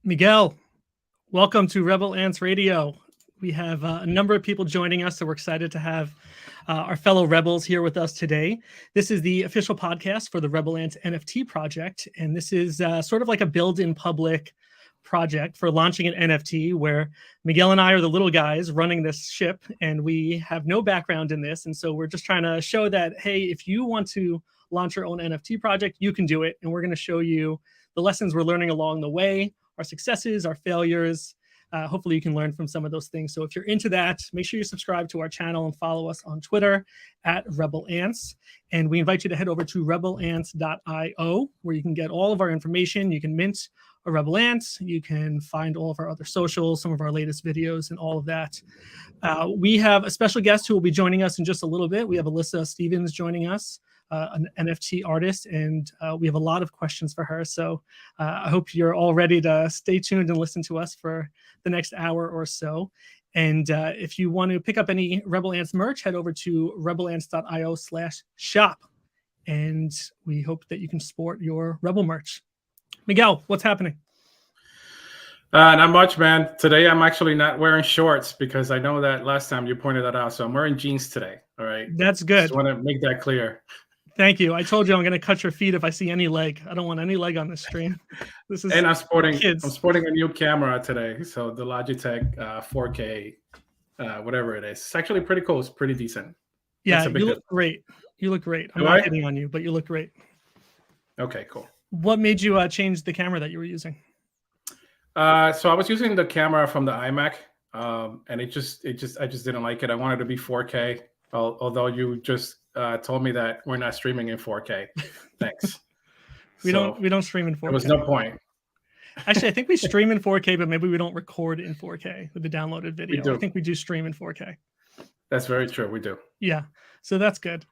Miguel, welcome to Rebel Ants Radio. We have a number of people joining us, so we're excited to have our fellow Rebels here with us today. This is the official podcast for the Rebel Ants NFT project, and this is sort of like a build-in public project for launching an NFT where Miguel and I are the little guys running this ship, and we have no background in this, and so we're just trying to show that, hey, if you want to launch your own NFT project, you can do it, and we're going to show you the lessons we're learning along the way, our successes, our failures. Hopefully you can learn from some of those things. So if you're into that, make sure you subscribe to our channel and follow us on Twitter at Rebel Ants. And we invite you to head over to rebelants.io, where you can get all of our information. You can mint a Rebel Ants. You can find all of our other socials, some of our latest videos, and all of that. We have a special guest who will be joining us in just a little bit. We have Alyssa Stevens joining us, an NFT artist, and we have a lot of questions for her. So I hope you're all ready to stay tuned and listen to us for the next hour or so. And if you want to pick up any Rebel Ants merch, head over to rebelants.io/shop. And we hope that you can support your Rebel merch. Miguel, what's happening? Not much, man. Today I'm actually not wearing shorts because I know that last time you pointed that out. So I'm wearing jeans today. All right. That's good. Just want to make that clear. Thank you. I told you I'm going to cut your feet if I see any leg. I don't want any leg on this stream. This is and I'm sporting kids. I'm sporting a new camera today. So the Logitech 4K, whatever it is. It's actually pretty cool. It's pretty decent. Yeah, you look great. You look great. I'm not hitting on you, but you look great. Okay, cool. What made you change the camera that you were using? So I was using the camera from the iMac, and I just didn't like it. I wanted to be 4K. Although you just told me that we're not streaming in 4K. Thanks. we don't stream in 4K. There was no point. Actually, I think we stream in 4K, but maybe we don't record in 4K with the downloaded video. We do. I think we do stream in 4K. That's very true. We do. Yeah. So that's good.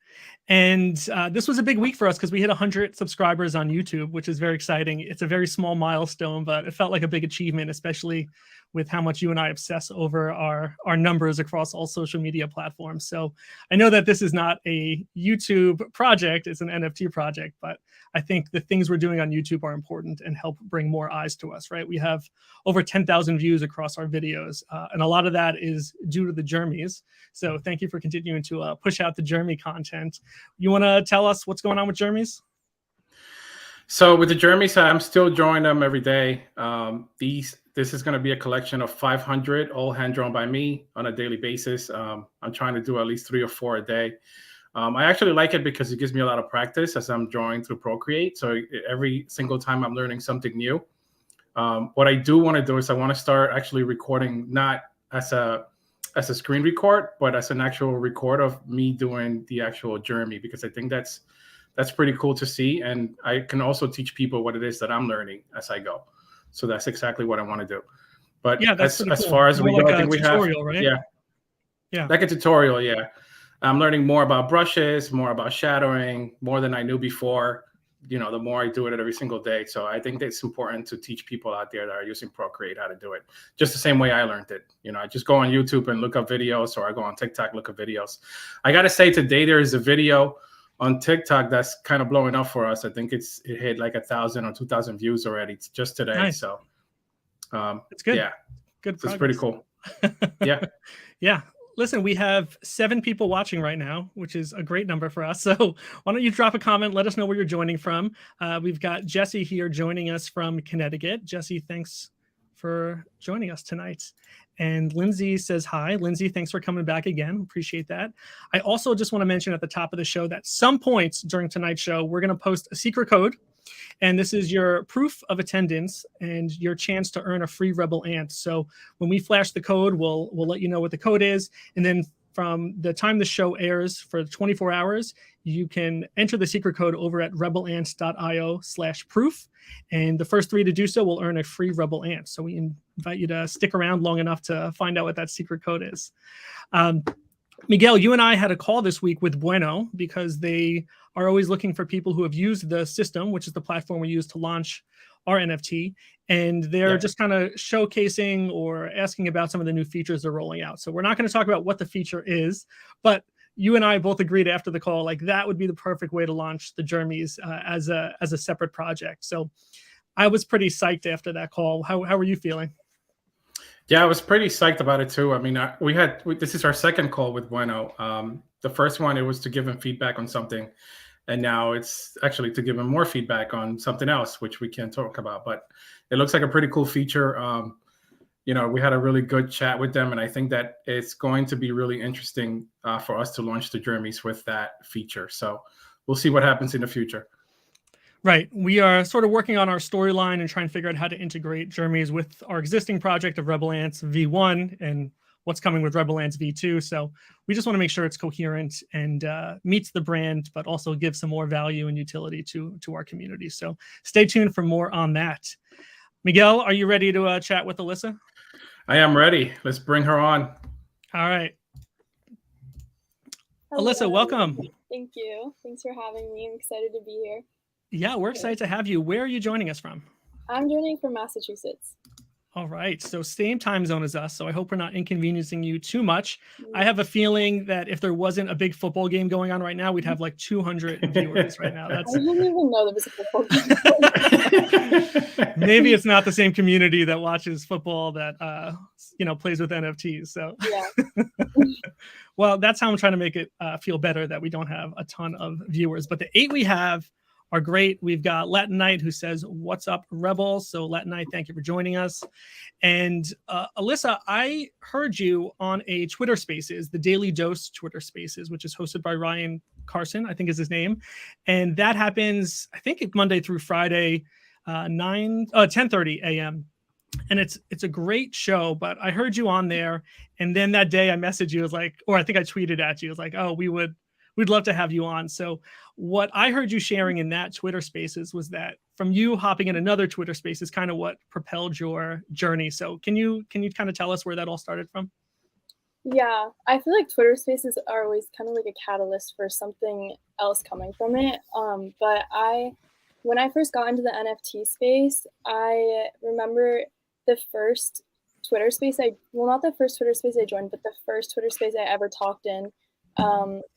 And this was a big week for us because we hit 100 subscribers on YouTube, which is very exciting. It's a very small milestone, but it felt like a big achievement, especially with how much you and I obsess over our numbers across all social media platforms. So I know that this is not a YouTube project, it's an NFT project, but I think the things we're doing on YouTube are important and help bring more eyes to us, right? We have over 10,000 views across our videos, and a lot of that is due to the Jermies. So thank you for continuing to push out the Jeremy content. You want to tell us what's going on with Jermies? So with the Jermies, I'm still drawing them every day. This is going to be a collection of 500, all hand drawn by me on a daily basis. I'm trying to do at least 3 or 4 a day. I actually like it because it gives me a lot of practice as I'm drawing through Procreate. So every single time I'm learning something new. What I do want to do is I want to start actually recording, not as a screen record, but as an actual record of me doing the actual Jeremy, because I think that's pretty cool to see. And I can also teach people what it is that I'm learning as I go. So that's exactly what I want to do. But yeah, as far as we go, I think we have, right? Yeah, like a tutorial. Yeah. I'm learning more about brushes, more about shadowing, more than I knew before. The more I do it every single day. So I think it's important to teach people out there that are using Procreate how to do it. Just the same way I learned it. I just go on YouTube and look up videos, or I go on TikTok, look up videos. I got to say, today there is a video on TikTok that's kind of blowing up for us. I think it hit like 1,000 or 2,000 views already just today. Nice. So it's good. Yeah, good. It's pretty cool. Yeah. Yeah. Listen, we have 7 people watching right now, which is a great number for us. So why don't you drop a comment? Let us know where you're joining from. We've got Jesse here joining us from Connecticut. Jesse, thanks for joining us tonight. And Lindsay says hi. Lindsay, thanks for coming back again. Appreciate that. I also just want to mention at the top of the show that some points during tonight's show, we're going to post a secret code. And this is your proof of attendance and your chance to earn a free Rebel Ant. So when we flash the code, we'll let you know what the code is. And then from the time the show airs for 24 hours, you can enter the secret code over at rebelants.io/proof. And the first 3 to do so will earn a free Rebel Ant. So we invite you to stick around long enough to find out what that secret code is. Miguel, you and I had a call this week with Bueno because they are always looking for people who have used the system, which is the platform we use to launch our NFT. And they're just kind of showcasing or asking about some of the new features they're rolling out. So we're not going to talk about what the feature is, but you and I both agreed after the call, like that would be the perfect way to launch the Jermies as a separate project. So I was pretty psyched after that call. How were you feeling? Yeah, I was pretty psyched about it too. I mean, this is our second call with Bueno. The first one, it was to give him feedback on something, and now it's actually to give him more feedback on something else, which we can't talk about. But it looks like a pretty cool feature. We had a really good chat with them, and I think that it's going to be really interesting for us to launch the Jeremys with that feature. So we'll see what happens in the future. Right. We are sort of working on our storyline and trying to figure out how to integrate Jeremy's with our existing project of Rebel Ants V1 and what's coming with Rebel Ants V2. So we just want to make sure it's coherent and meets the brand, but also gives some more value and utility to our community. So stay tuned for more on that. Miguel, are you ready to chat with Alyssa? I am ready. Let's bring her on. All right. Hello. Alyssa, welcome. Thank you. Thanks for having me. I'm excited to be here. Yeah, we're excited to have you. Where are you joining us from? I'm joining from Massachusetts. All right. So same time zone as us. So I hope we're not inconveniencing you too much. I have a feeling that if there wasn't a big football game going on right now, we'd have like 200 viewers right now. I didn't even know there was a football game. Maybe it's not the same community that watches football that plays with NFTs. So yeah. Well, that's how I'm trying to make it feel better that we don't have a ton of viewers. But the 8 we have are great. We've got Latin Knight who says, "What's up, Rebels?" So Latin Knight, thank you for joining us. And Alyssa, I heard you on a Twitter Spaces, the Daily Dose Twitter Spaces, which is hosted by Ryan Carson, I think is his name. And that happens, I think, Monday through Friday, 10:30 a.m. And it's a great show, but I heard you on there. And then that day I messaged you, I think I tweeted at you, "Oh, we'd love to have you on." So what I heard you sharing in that Twitter Spaces was that from you hopping in another Twitter Space is kind of what propelled your journey. So can you kind of tell us where that all started from? Yeah, I feel like Twitter Spaces are always kind of like a catalyst for something else coming from it. But when I first got into the NFT space, I remember the first Twitter Space not the first Twitter Space I joined, but the first Twitter Space I ever talked in.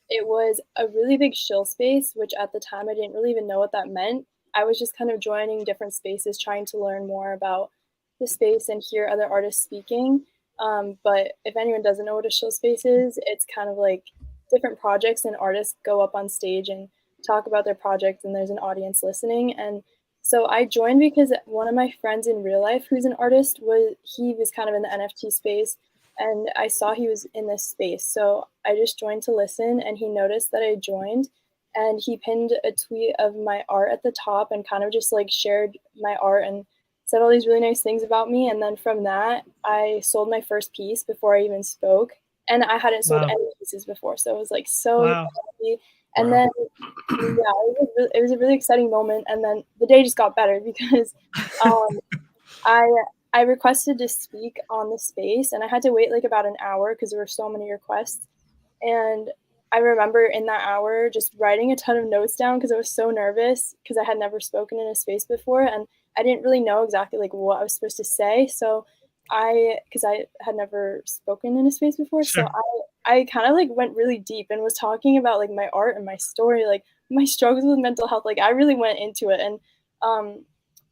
It was a really big shill space, which at the time I didn't really even know what that meant. I was just kind of joining different spaces, trying to learn more about the space and hear other artists speaking. But if anyone doesn't know what a shill space is, it's kind of like different projects and artists go up on stage and talk about their project and there's an audience listening. And so I joined because one of my friends in real life who's an artist he was kind of in the NFT space. And I saw he was in this space. So I just joined to listen, and he noticed that I joined, and he pinned a tweet of my art at the top and kind of just like shared my art and said all these really nice things about me. And then from that, I sold my first piece before I even spoke. And I hadn't sold any pieces before. So it was like so happy. And then, it was a really exciting moment. And then the day just got better because I requested to speak on the space, and I had to wait like about an hour because there were so many requests. And I remember in that hour just writing a ton of notes down because I was so nervous because I had never spoken in a space before, and I didn't really know exactly like what I was supposed to say. So because I had never spoken in a space before, sure. So I kind of like went really deep and was talking about like my art and my story, like my struggles with mental health. Like I really went into it, and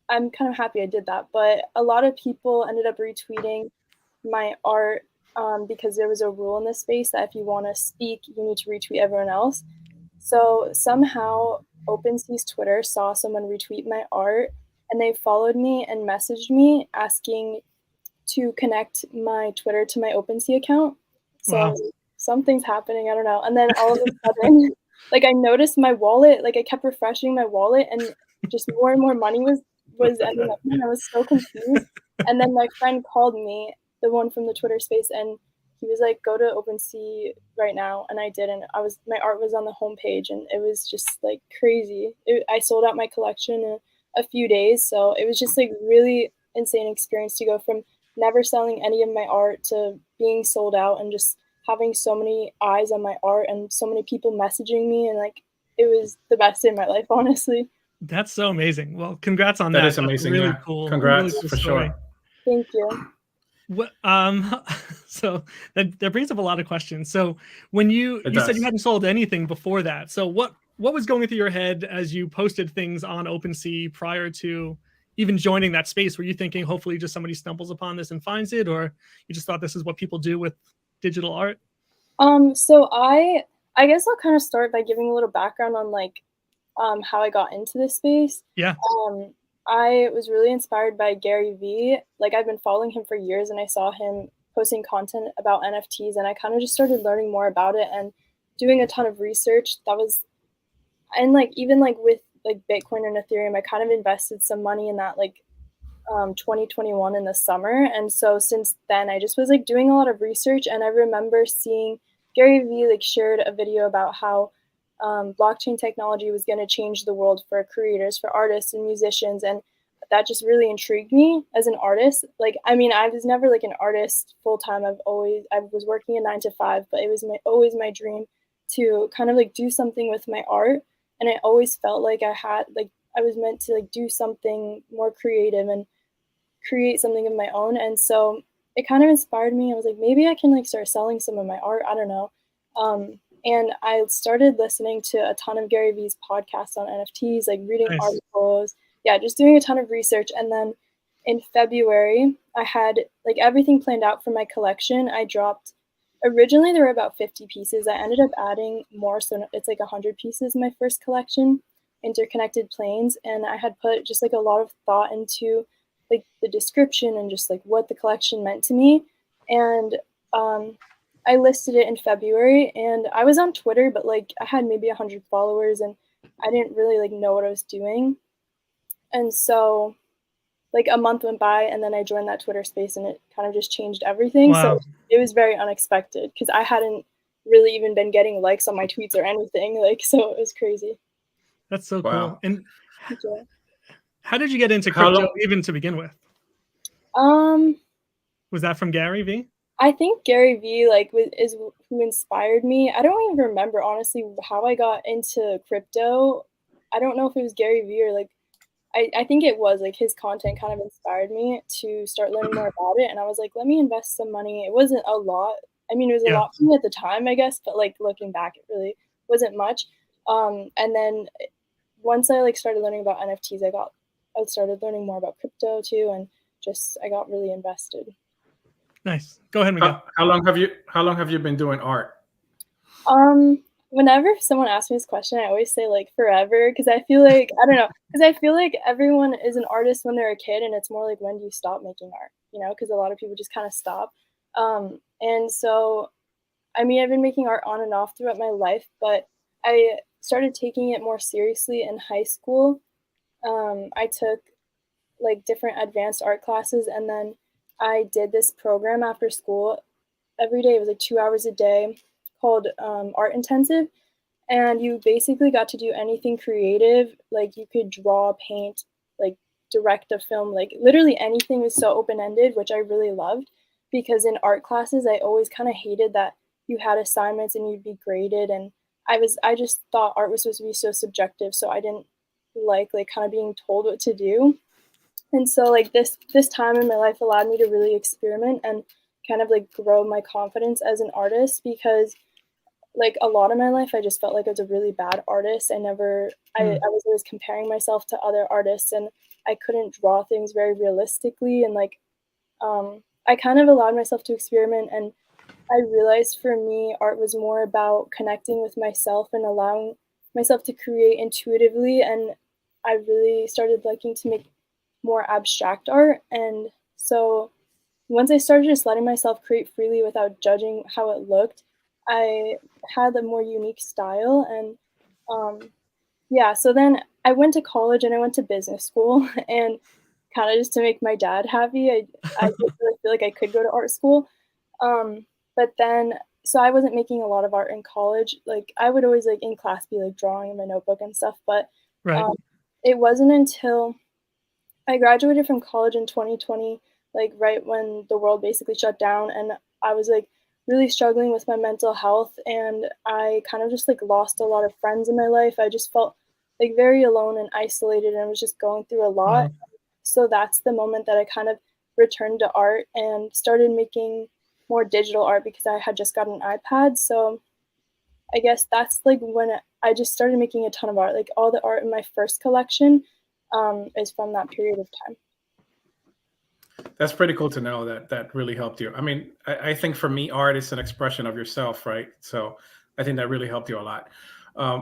I'm kind of happy I did that. But a lot of people ended up retweeting my art because there was a rule in this space that if you want to speak, you need to retweet everyone else. So somehow OpenSea's Twitter saw someone retweet my art, and they followed me and messaged me asking to connect my Twitter to my OpenSea account. So something's happening, I don't know. And then all of a sudden, like I noticed my wallet, like I kept refreshing my wallet, and just more and more money was ending up, and I was so confused. And then my friend called me, the one from the Twitter space, and he was like, "Go to OpenSea right now." And I did, and my art was on the homepage, and it was just like crazy. I sold out my collection in a few days, so it was just like really insane experience to go from never selling any of my art to being sold out and just having so many eyes on my art and so many people messaging me, and like it was the best day of my life, honestly. That's so amazing. Well, congrats on that. That is amazing. That's really cool. Congrats really cool for story. sure. Thank you. So that brings up a lot of questions. So when you said you hadn't sold anything before that, so what was going through your head as you posted things on OpenSea prior to even joining that space? Were you thinking hopefully just somebody stumbles upon this and finds it, or you just thought this is what people do with digital art? So I guess I'll kind of start by giving a little background on like how I got into this space. Yeah. I was really inspired by Gary Vee. Like I've been following him for years, and I saw him posting content about NFTs, and I kind of just started learning more about it and doing a ton of research. And like even like with like Bitcoin and Ethereum, I kind of invested some money in that like 2021 in the summer. And so since then, I just was like doing a lot of research, and I remember seeing Gary Vee like shared a video about how blockchain technology was going to change the world for creators, for artists and musicians, and that just really intrigued me as an artist. Like, I mean, I was never like an artist full time. I was working a 9 to 5, but it was always my dream to kind of like do something with my art, and I always felt like I was meant to like do something more creative and create something of my own. And so it kind of inspired me. I was like, maybe I can like start selling some of my art. I don't know. And I started listening to a ton of Gary Vee's podcasts on NFTs, like reading articles. Yeah, just doing a ton of research. And then in February, I had like everything planned out for my collection. Originally there were about 50 pieces. I ended up adding more. So it's like 100 pieces in my first collection, interconnected planes. And I had put just like a lot of thought into like the description and just like what the collection meant to me. And I listed it in February, and I was on Twitter, but like I had maybe 100 followers, and I didn't really like know what I was doing. And so like a month went by, and then I joined that Twitter space, and it kind of just changed everything. Wow. So it was very unexpected because I hadn't really even been getting likes on my tweets or anything. Like, so it was crazy. That's so Wow. cool. And Yeah. how did you get into crypto even to begin with? Was that from Gary Vee? I think Gary Vee is who inspired me. I don't even remember honestly how I got into crypto. I don't know if it was Gary Vee or like I think it was like his content kind of inspired me to start learning more about it. And I was like, let me invest some money. It wasn't a lot. I mean, it was a lot for me at the time, I guess, but like looking back, it really wasn't much. And then once I like started learning about NFTs, I started learning more about crypto too, and just I got really invested. Nice. Go ahead, Miguel. How long have you been doing art? Whenever someone asks me this question, I always say like forever, because I feel like I don't know, because I feel like everyone is an artist when they're a kid, and it's more like when do you stop making art, because a lot of people just kind of stop. And so, I mean, I've been making art on and off throughout my life, but I started taking it more seriously in high school. I took like different advanced art classes, and then I did this program after school every day. It was like 2 hours a day called Art Intensive. And you basically got to do anything creative. Like you could draw, paint, like direct a film, like literally anything was so open-ended, which I really loved, because in art classes, I always kind of hated that you had assignments and you'd be graded. And I just thought art was supposed to be so subjective. So I didn't like kind of being told what to do. And so like this time in my life allowed me to really experiment and kind of like grow my confidence as an artist, because like a lot of my life I just felt like I was a really bad artist. I was always comparing myself to other artists, and I couldn't draw things very realistically, and like I kind of allowed myself to experiment, and I realized for me art was more about connecting with myself and allowing myself to create intuitively. And I really started liking to make more abstract art. And so once I started just letting myself create freely without judging how it looked, I had a more unique style. And yeah, so then I went to college and I went to business school, and kind of just to make my dad happy, I didn't really feel like I could go to art school. But then, so I wasn't making a lot of art in college. Like I would always like in class be like drawing in my notebook and stuff. But it wasn't until I graduated from college in 2020, like right when the world basically shut down, and I was like really struggling with my mental health, and I kind of just like lost a lot of friends in my life. I just felt like very alone and isolated, and I was just going through a lot. Wow. So that's the moment that I kind of returned to art and started making more digital art, because I had just got an iPad. So I guess that's like when I just started making a ton of art. Like all the art in my first collection, is from that period of time. That's pretty cool to know that that really helped you. I mean, I think for me, art is an expression of yourself, right? So I think that really helped you a lot.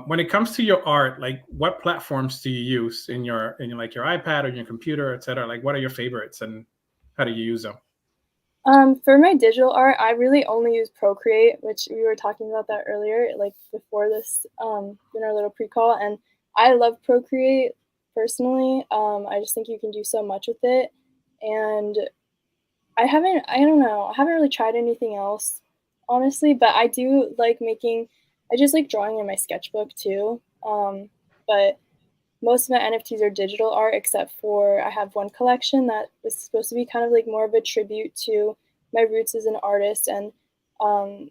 When it comes to your art, like what platforms do you use in your like your iPad or your computer, et cetera? Like what are your favorites and how do you use them? For my digital art, I really only use Procreate, which we were talking about that earlier, like before this, in our little pre-call. And I love Procreate personally. I just think you can do so much with it. And I don't know, I haven't really tried anything else, honestly, but I do like I just like drawing in my sketchbook too. But most of my NFTs are digital art, except for I have one collection that was supposed to be kind of like more of a tribute to my roots as an artist and um,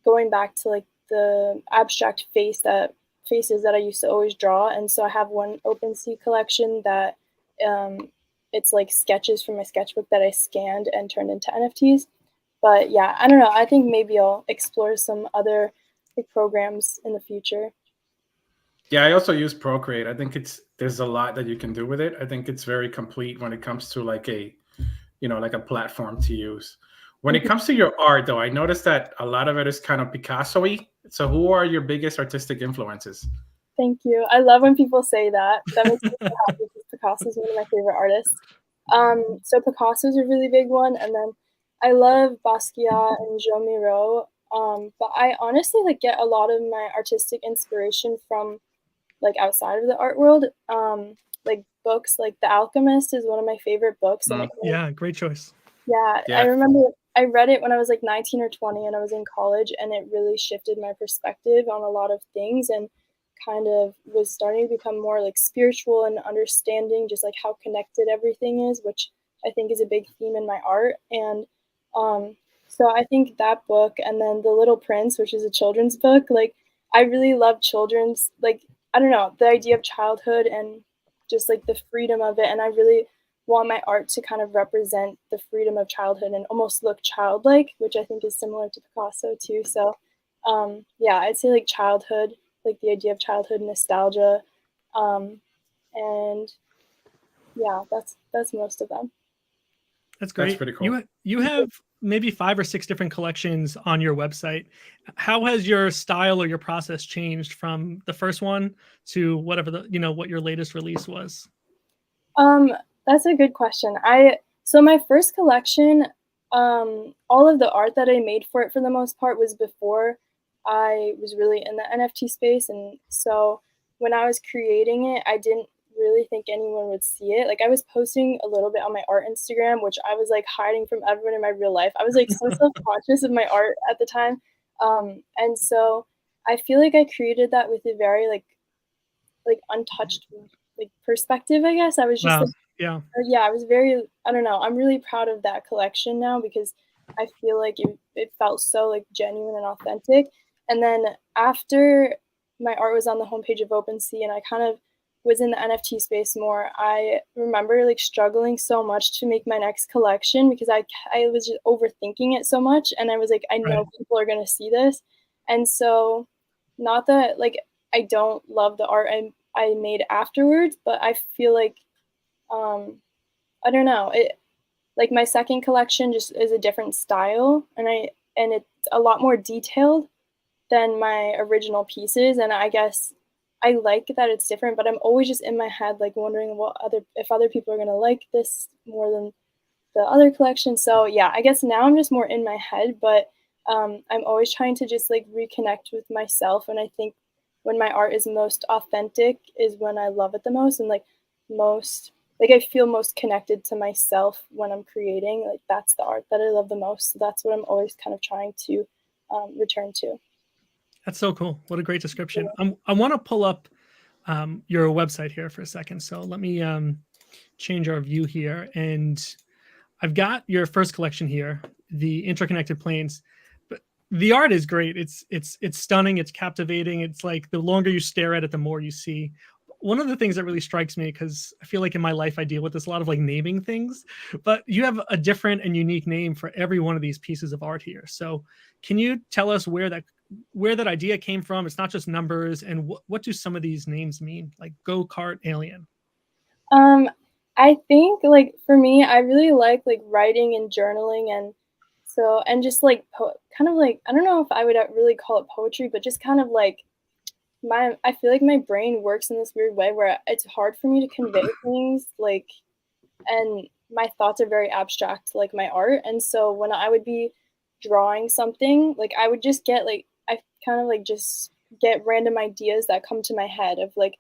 going back to like the abstract faces that I used to always draw. And so I have one OpenSea collection that um, it's like sketches from my sketchbook that I scanned and turned into NFTs. But yeah, I don't know. I think maybe I'll explore some other like programs in the future. Yeah, I also use Procreate. I think there's a lot that you can do with it. I think it's very complete when it comes to like like a platform to use. When it comes to your art, though, I noticed that a lot of it is kind of Picasso-y. So who are your biggest artistic influences? Thank you. I love when people say that. That makes me so happy because Picasso is one of my favorite artists. So Picasso is a really big one, and then I love Basquiat and Joan Miro. But I honestly like get a lot of my artistic inspiration from like outside of the art world. Like books, like The Alchemist is one of my favorite books, and Yeah, great choice. yeah, I Yeah, remember I read it when I was like 19 or 20 and I was in college, and it really shifted my perspective on a lot of things and kind of was starting to become more like spiritual and understanding just like how connected everything is, which I think is a big theme in my art. And um, so I think that book and then The Little Prince, which is a children's book, like I really love children's, like, I don't know, the idea of childhood and just like the freedom of it. And I really want my art to kind of represent the freedom of childhood and almost look childlike, which I think is similar to Picasso too. So yeah, I'd say like childhood, like the idea of childhood nostalgia. Um, and yeah, that's most of them. That's that's great. pretty cool. You have maybe 5 or 6 different collections on your website. How has your style or your process changed from the first one to whatever what your latest release was? Um, that's a good question. So my first collection, all of the art that I made for it for the most part was before I was really in the NFT space, and so when I was creating it, I didn't really think anyone would see it. Like I was posting a little bit on my art Instagram, which I was like hiding from everyone in my real life. I was like so self-conscious of my art at the time. And so I feel like I created that with a very like untouched like perspective, I guess. I was just Wow. like, Yeah. yeah, I was very, I don't know, I'm really proud of that collection now because I feel like it felt so like genuine and authentic. And then after my art was on the homepage of OpenSea and I kind of was in the NFT space more, I remember like struggling so much to make my next collection because I was just overthinking it so much, and I was like, I know Right. people are gonna see this. And so not that like I don't love the art I made afterwards, but I feel like um I don't know. It like my second collection just is a different style, and it's a lot more detailed than my original pieces, and I guess I like that it's different, but I'm always just in my head like wondering if other people are going to like this more than the other collection. So yeah, I guess now I'm just more in my head, but I'm always trying to just like reconnect with myself, and I think when my art is most authentic is when I love it the most, and like most like I feel most connected to myself when I'm creating. Like that's the art that I love the most. So that's what I'm always kind of trying to return to. That's so cool. What a great description. I want to pull up your website here for a second. So let me change our view here. And I've got your first collection here, the interconnected planes. But the art is great. It's stunning. It's captivating. It's like the longer you stare at it, the more you see. One of the things that really strikes me, because I feel like in my life I deal with this a lot of like naming things, but you have a different and unique name for every one of these pieces of art here. So can you tell us where that idea came from? It's not just numbers, and what do some of these names mean? Like go kart alien. I think like for me, I really like writing and journaling, and just like kind of like I don't know if I would really call it poetry, but just kind of like I feel like my brain works in this weird way where it's hard for me to convey things and my thoughts are very abstract like my art, and so when I would be drawing something, like I would just get I kind of just get random ideas that come to my head of like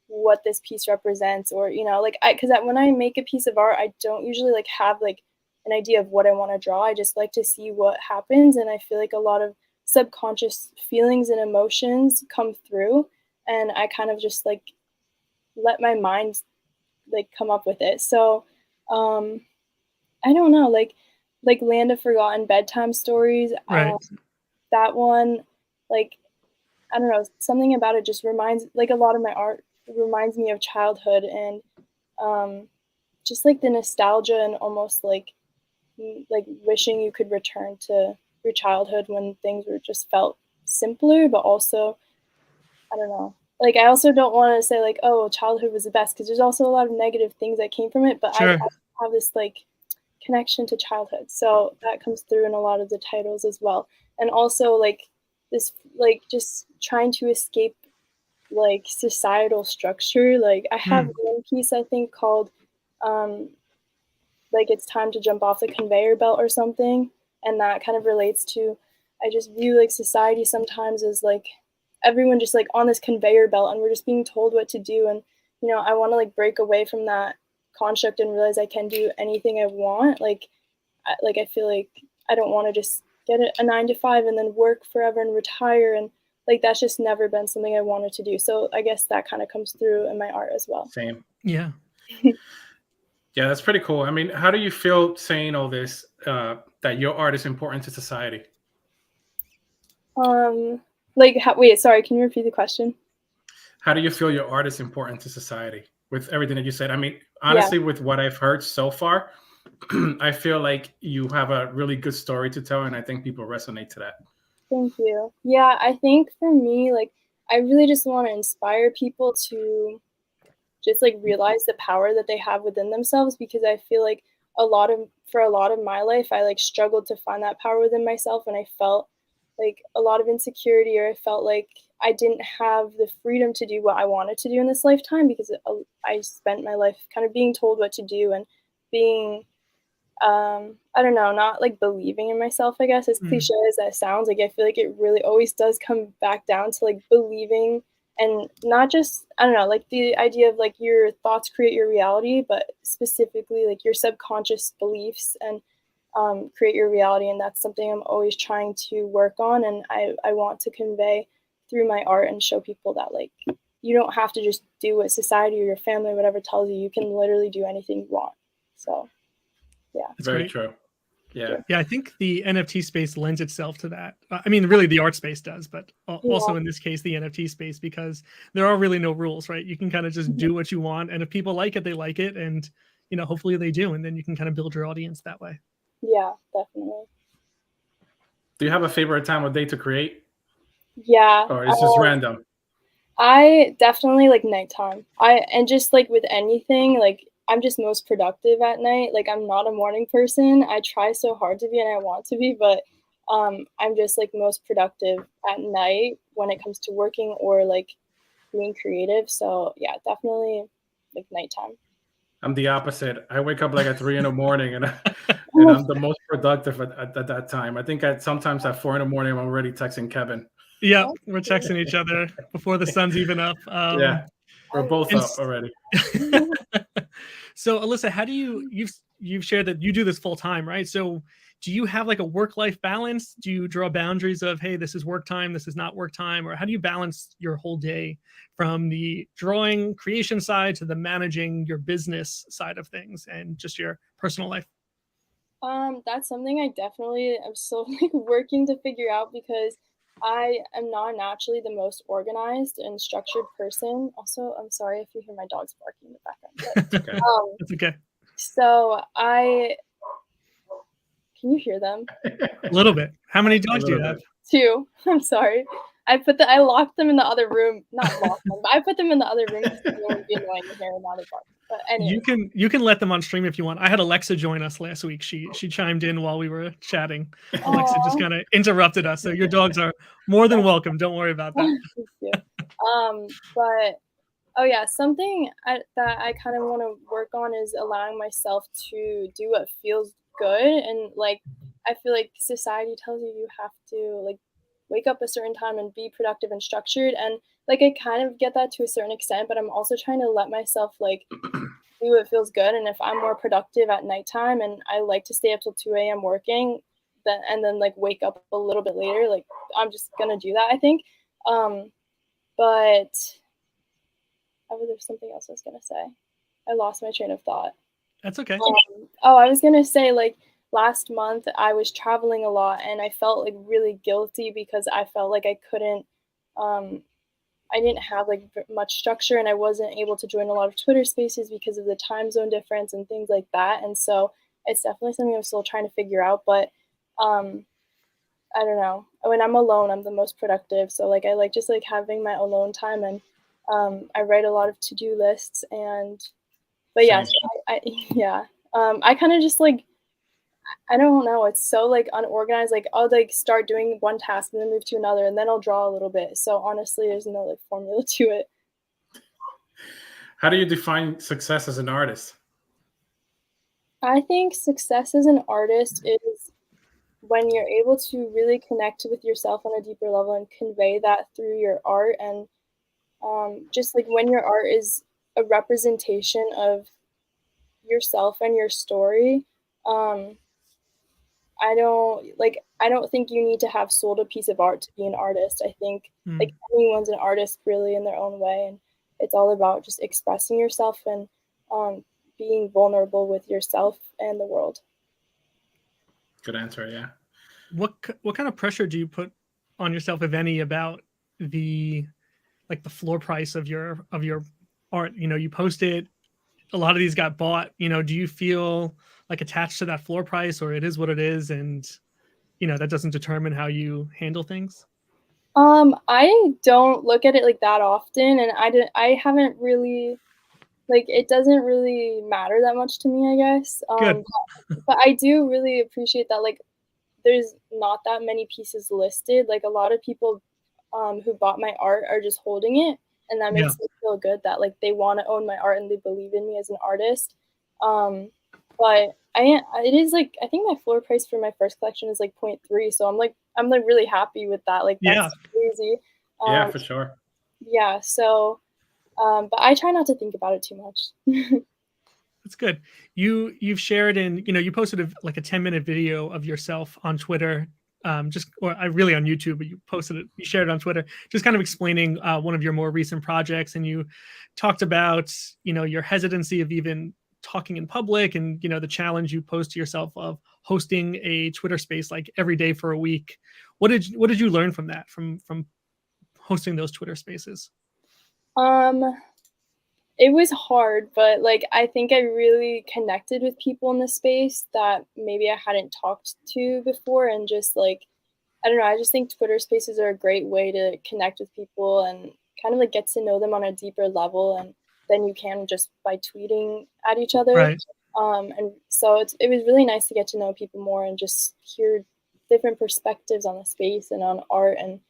what this piece represents, or like because when I make a piece of art, I don't usually have an idea of what I want to draw. I just like to see what happens, and I feel like a lot of subconscious feelings and emotions come through, and I kind of just let my mind come up with it. So I don't know, like Land of Forgotten Bedtime Stories, Right. that one, like I don't know, something about it just reminds a lot of my art reminds me of childhood, and just like the nostalgia and almost like wishing you could return to your childhood when things were just felt simpler, but also I don't know. Like I also don't want to say oh, childhood was the best, because there's also a lot of negative things that came from it, but I Sure. have this connection to childhood, so that comes through in a lot of the titles as well. And also this just trying to escape societal structure. Like I have one piece I think called it's time to jump off the conveyor belt or something, and that kind of relates to I just view society sometimes as everyone just on this conveyor belt, and we're just being told what to do, and I want to break away from that construct and realize I can do anything I want. I feel like I don't want to just get a 9 to 5 and then work forever and retire, and that's just never been something I wanted to do. So I guess that kind of comes through in my art as well. Same. Yeah. Yeah, that's pretty cool. I mean, how do you feel saying all this, that your art is important to society? Wait, sorry, can you repeat the question? How do you feel your art is important to society with everything that you said? I mean, honestly, with what I've heard so far, I feel like you have a really good story to tell, and I think people resonate to that. Thank you. Yeah, I think for me, I really just want to inspire people to just realize the power that they have within themselves, because I feel like for a lot of my life, I struggled to find that power within myself, and I felt a lot of insecurity, or I felt like I didn't have the freedom to do what I wanted to do in this lifetime, because I spent my life kind of being told what to do and being I don't know, not believing in myself, I guess, as cliche as that sounds. I feel like it really always does come back down to believing, and not just, I don't know, the idea of your thoughts create your reality, but specifically your subconscious beliefs and create your reality. And that's something I'm always trying to work on. And I want to convey through my art and show people that you don't have to just do what society or your family or whatever tells you. You can literally do anything you want. So yeah. That's very great. true. Yeah. Yeah, I think the NFT space lends itself to that. I mean, really, the art space does, but also in this case, the NFT space, because there are really no rules, right? You can kind of just do what you want, and if people like it, they like it, and hopefully they do, and then you can kind of build your audience that way. Yeah, definitely. Do you have a favorite time of day to create? Yeah. Or it's just random? I definitely like nighttime. And just with anything, I'm just most productive at night. I'm not a morning person. I try so hard to be, and I want to be, but I'm just most productive at night when it comes to working or being creative. So yeah, definitely nighttime. I'm the opposite. I wake up at 3 a.m, and I'm the most productive at that time. I think sometimes at 4 a.m, I'm already texting Kevin. Yeah, we're texting each other before the sun's even up. Yeah, we're both up already. So Alyssa, how do you've shared that you do this full time, right? So do you have a work-life balance? Do you draw boundaries of, hey, this is work time, this is not work time? Or how do you balance your whole day from the drawing creation side to the managing your business side of things and just your personal life? That's something I definitely am still working to figure out, because I am not naturally the most organized and structured person. Also, I'm sorry if you hear my dogs barking in the background. But, okay. That's okay. So can you hear them? A little bit. How many dogs do you have? 2. I'm sorry. I locked them in the other room. Not locked them, but I put them in the other room because it would be annoying to hear another bark. But anyway. You can let them on stream if you want. I had Alexa join us last week. She chimed in while we were chatting. Alexa just kind of interrupted us. So your dogs are more than welcome. Don't worry about that. Thank you. But oh yeah, something that I kind of want to work on is allowing myself to do what feels good. And like, I feel like society tells you have to like wake up a certain time and be productive and structured. And like, I kind of get that to a certain extent, but I'm also trying to let myself like do what feels good. And if I'm more productive at nighttime and I like to stay up till 2 a.m. working, and then like wake up a little bit later, like I'm just gonna do that, I think. But there's something else I was gonna say. I lost my train of thought. That's okay. I was gonna say like last month I was traveling a lot and I felt like really guilty because I felt like I couldn't I didn't have like much structure and I wasn't able to join a lot of Twitter spaces because of the time zone difference and things like that. And so it's definitely something I'm still trying to figure out. But I don't know. When I'm alone, I'm the most productive. So like I like just like having my alone time, and I write a lot of to-do lists. But yeah, I kind of just like, I don't know. It's so like unorganized. Like I'll like start doing one task and then move to another, and then I'll draw a little bit. So honestly, there's no like formula to it. How do you define success as an artist? I think success as an artist is when you're able to really connect with yourself on a deeper level and convey that through your art. And just like when your art is a representation of yourself and your story. I don't think you need to have sold a piece of art to be an artist. I think like anyone's an artist really in their own way, and it's all about just expressing yourself and being vulnerable with yourself and the world. Good answer. Yeah. What kind of pressure do you put on yourself, if any, about the floor price of your art? You know, you post it, a lot of these got bought. You know, do you feel like attached to that floor price, or it is what it is, and you know that doesn't determine how you handle things? I don't look at it like that often, and I haven't really like it doesn't really matter that much to me, I guess. Good. But I do really appreciate that like there's not that many pieces listed. Like a lot of people who bought my art are just holding it, and that makes me feel good that like they want to own my art and they believe in me as an artist. But it is like I think my floor price for my first collection is like 0.3, so I'm like really happy with that. Like that's crazy. Yeah, for sure. Yeah, so but I try not to think about it too much. That's good. You've shared you posted a 10-minute video of yourself on Twitter, really on YouTube, but you shared it on Twitter, just kind of explaining one of your more recent projects, and you talked about your hesitancy of even talking in public, and the challenge you posed to yourself of hosting a Twitter space like every day for a week. What did you learn from that, from hosting those Twitter spaces? It was hard, but like I think I really connected with people in the space that maybe I hadn't talked to before, and just like I don't know, I just think Twitter spaces are a great way to connect with people and kind of like get to know them on a deeper level, and than you can just by tweeting at each other. Right. And so it was really nice to get to know people more and just hear different perspectives on the space and on art, and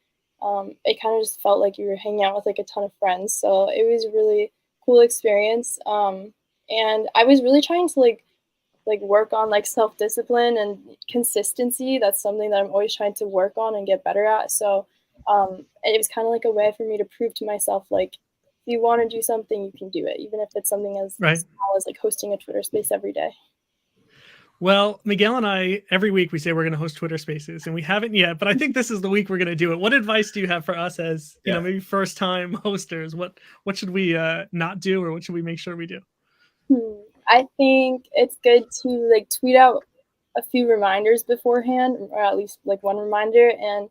it kind of just felt like you were hanging out with like a ton of friends. So it was really cool experience. And I was really trying to like work on like self-discipline and consistency. That's something that I'm always trying to work on and get better at. So it was kind of like a way for me to prove to myself, like, if you want to do something, you can do it, even if it's something as small as like hosting a Twitter space every day. Well, Miguel and I, every week we say we're going to host Twitter spaces, and we haven't yet, but I think this is the week we're going to do it. What advice do you have for us as, maybe first time hosters? What should we not do, or what should we make sure we do? I think it's good to like tweet out a few reminders beforehand, or at least like one reminder, and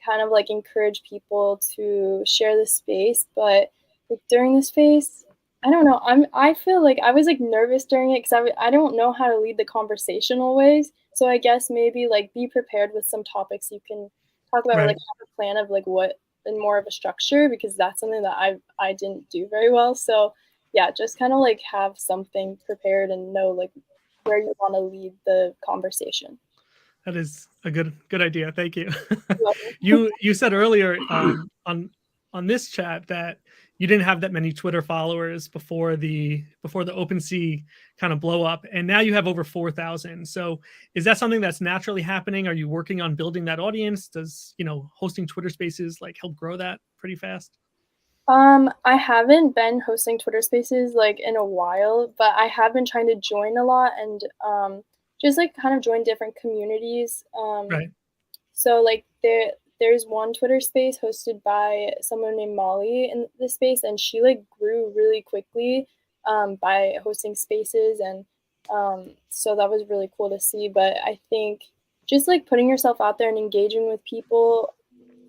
kind of like encourage people to share the space. But like during the space, I don't know. I feel like I was like nervous during it because I don't know how to lead the conversation always. So I guess maybe like be prepared with some topics you can talk about Right. like have a plan of like what and more of a structure, because that's something that I didn't do very well. So yeah, just kind of like have something prepared and know like where you want to lead the conversation. That is a good idea. Thank you. Well, You said earlier on this chat that you didn't have that many Twitter followers before the OpenSea kind of blow up, and now you have over 4,000. So is that something that's naturally happening? Are you working on building that audience? Does hosting Twitter Spaces like help grow that pretty fast? I haven't been hosting Twitter Spaces like in a while, but I have been trying to join a lot and just like kind of join different communities. Right. So like there's one Twitter space hosted by someone named Molly in the space, and she like grew really quickly by hosting spaces, and so that was really cool to see. But I think just like putting yourself out there and engaging with people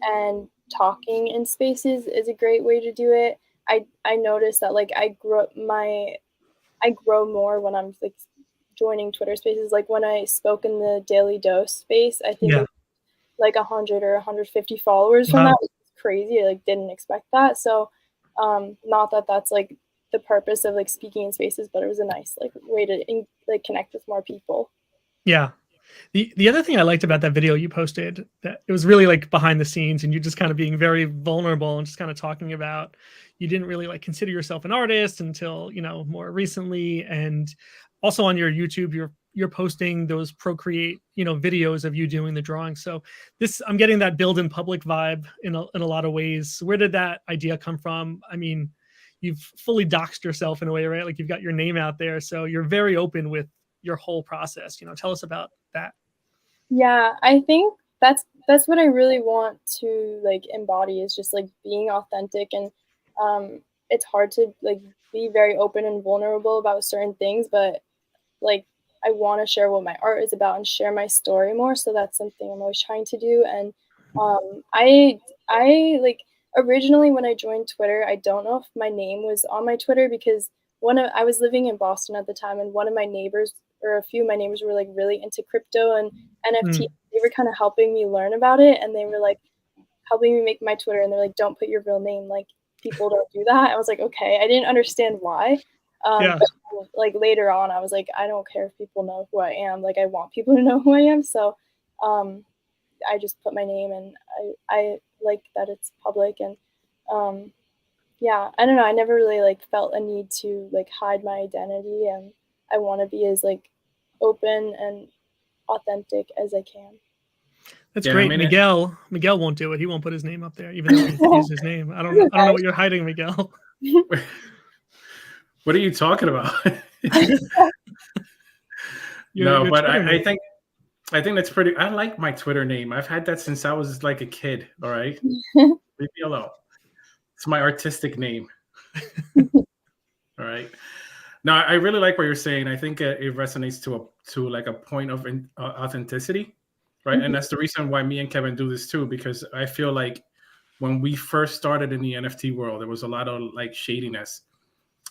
and talking in spaces is a great way to do it. I noticed that like I grow more when I'm like joining Twitter spaces. Like when I spoke in the Daily Dose space, I think Yeah. like 100 or 150 followers from Wow. that, which is crazy. I like didn't expect that. So not that that's like the purpose of like speaking in spaces, but it was a nice like way to like connect with more people. Yeah. The other thing I liked about that video you posted, that it was really like behind the scenes, and you just kind of being very vulnerable and just kind of talking about you didn't really like consider yourself an artist until more recently, and also on your YouTube you're posting those Procreate videos of you doing the drawing. So I'm getting that build in public vibe in a lot of ways. Where did that idea come from? I mean, you've fully doxed yourself in a way, right? Like you've got your name out there, so you're very open with your whole process. Tell us about that. Yeah, I think that's what I really want to like embody, is just like being authentic, and it's hard to like be very open and vulnerable about certain things, but like I want to share what my art is about and share my story more. So that's something I'm always trying to do. And I like originally when I joined Twitter, I don't know if my name was on my Twitter, because I was living in Boston at the time, and one of my neighbors or a few of my neighbors were like really into crypto and NFT. They were kind of helping me learn about it, and they were like helping me make my Twitter, and they're like, "Don't put your real name. Like people don't do that." I was like, "Okay." I didn't understand why. Yeah. But like later on, I was like, I don't care if people know who I am. Like I want people to know who I am. So I just put my name, and I like that it's public, and yeah, I don't know. I never really like felt a need to like hide my identity, and I want to be as like open and authentic as I can. That's Yeah, I great. mean, Miguel won't do it. He won't put his name up there, even though he used his name. I don't know what you're hiding, Miguel. what are you talking about? Your But Twitter I name. think that's pretty. I like my Twitter name. I've had that since I was like a kid. All right, leave me alone. It's my artistic name. All right. No, I really like what you're saying. I think it resonates to like a point of authenticity, right? And that's the reason why me and Kevin do this too, because I feel like when we first started in the NFT world, there was a lot of like shadiness,